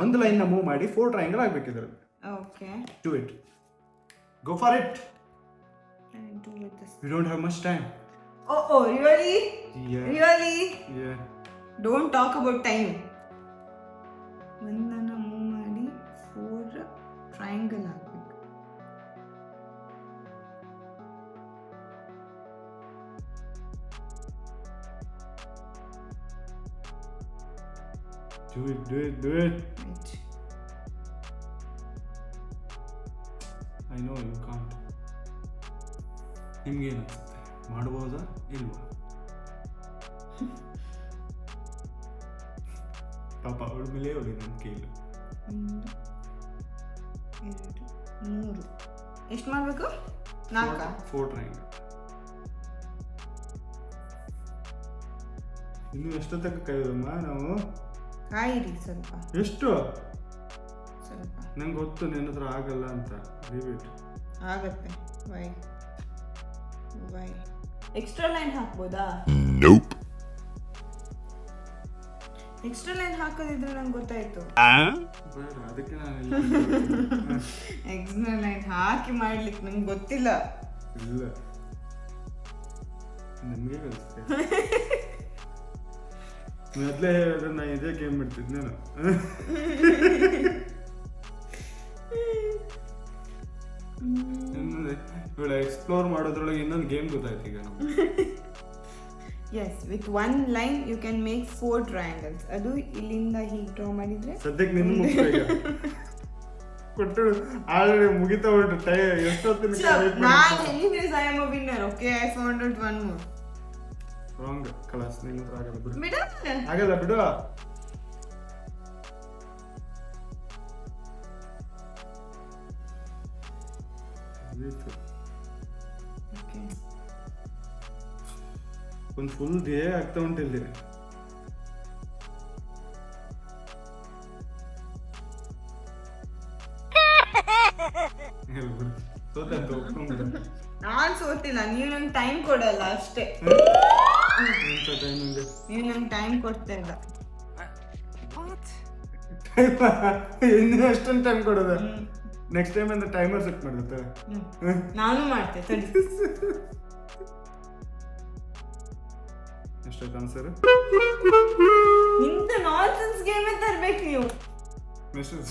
ಒಂದು ಲೈನ್ನ ಮೂವ್ ಮಾಡಿ 4 triangle ಆಗಬೇಕಿದ್ರೆ. Okay. Do it. Go for it. Can I do with this? We don't have much time. Oh, really? Yeah. Really? Yeah. Don't talk about time. ಒಂದನ್ನು move ಮಾಡಿ 4 triangle ಆಗಬೇಕು. Do it. Wait. I know you can't. ನಿಮ್ಗೆ ಏನಿಸುತ್ತೆ, ಮಾಡ್ಬೋದಾ ಇಲ್ವಾ? ಪಾಪ ಅವಳ ಮೇಲೆ ಅವಳಿ ನನ್ನ ಕೈಲಿ. 1 2 3 ಎಷ್ಟು ಮಾಡಬೇಕು? 4. 4 ಟ್ರಯಾಂಗಲ್. ಇನ್ನು ಎಷ್ಟೊತ್ತಕ್ಕೆ ಕಾಯೋದಮ್ಮ ನಾವು? ಕಾಯಿರಿ ಸ್ವಲ್ಪ. ಎಷ್ಟು? ಸ್ವಲ್ಪ. ನಂಗೆ ಗೊತ್ತು ನಿನ್ನ ಹತ್ರ ಆಗಲ್ಲ ಅಂತ. Leave it. ಆಗತ್ತೆ. ವೈ ಎಕ್ಸ್ಟ್ರಾ ಲೈನ್ ಹಾಕ್ಬೋದಾ? Nope. ಎಕ್ಸ್ಟ್ರಾ ಲೈನ್ ಹಾಕೋದಿದ್ರೆ ನಂಗೆ ಗೊತ್ತಾಯ್ತು. ಬೇಡ, ಅದಕ್ಕೆ ನಾನು ಎಕ್ಸ್ಟ್ರಾ ಲೈನ್ ಹಾಕಿ ಮಾಡ್ಲಿಕ್ಕೆ ನಂಗೆ ಗೊತ್ತಿಲ್ಲ. ಇಲ್ಲ, ನಮಗೆ ಕಲಿಸ್ತೆ. ಮೊದಲೇ ಹೇಳಿದ್ರೆ ನಾನು ಇದೇ ಗೇಮ್ ಬಿಡ್ತಿದ್ನೇನು. ಇವಳ ಎಕ್ಸ್ಪ್ಲೋರ್ ಮಾಡೋದ್ರೊಳಗೆ ಇನ್ನೊಂದು ಗೇಮ್ ಗೊತ್ತಾಯ್ತು ಈಗ ನಮ್ಗೆ. Yes, with one line you can make 4 triangles. ಅದು ಇಲ್ಲಿಂದ ಹೀಗೆ ಡ್ರಾ ಮಾಡಿದ್ರೆ ಸದ್ಯಕ್ಕೆ ನಿನ್ನ ಮುಗಿದ ಈಗ ಕೊಟ್ಟು ಆಲ್ರೆಡಿ ಮುಗಿತಾ ಉಂಟು. ಎಷ್ಟೊತ್ತಿನ anyways I am a winner. Okay, I found out one more. Wrong class. ನಿನ್ನ ಹತ್ರ ಆಗಲ್ಲ ಬಿಡು. ಬಿಡು. ಆಗಲ್ಲ ಬಿಡು. Okay. ಒಂದು ಫುಲ್ ಡೇ ಆಗ್ತಾ ಉಂಟು ಇಲ್ಲಿ. ನಾನ್ ಸೋತಿಲ್ಲ, ನೀವು ನಂಗೆ ಟೈಮ್ ಕೊಡಲ್ಲ ಅಷ್ಟೇ. ನೀವು ನಂಗೆ ಟೈಮ್ ಕೊಡ್ತಾ ಇಲ್ಲ. ಇನ್ನು ಎಷ್ಟೊಂದು ಟೈಮ್ ಕೊಡೋದ? ನೆಕ್ಸ್ಟ್ ಟೈಮ್ ಅಂದ್ರೆ ಟೈಮರ್ ಸೆಟ್ ಮಾಡುತ್ತೆ. ನಾನು ಮಾಡ್ತೆ ತಡಿ. ಎಷ್ಟೊತ್ತು ಆನ್ಸರ್? ನಿಮ್ದು ನಾನ್ಸೆನ್ಸ್ ಗೇಮೇ ತರ್ಬೇಕು ನೀವು. ಮೆಸೇಜ್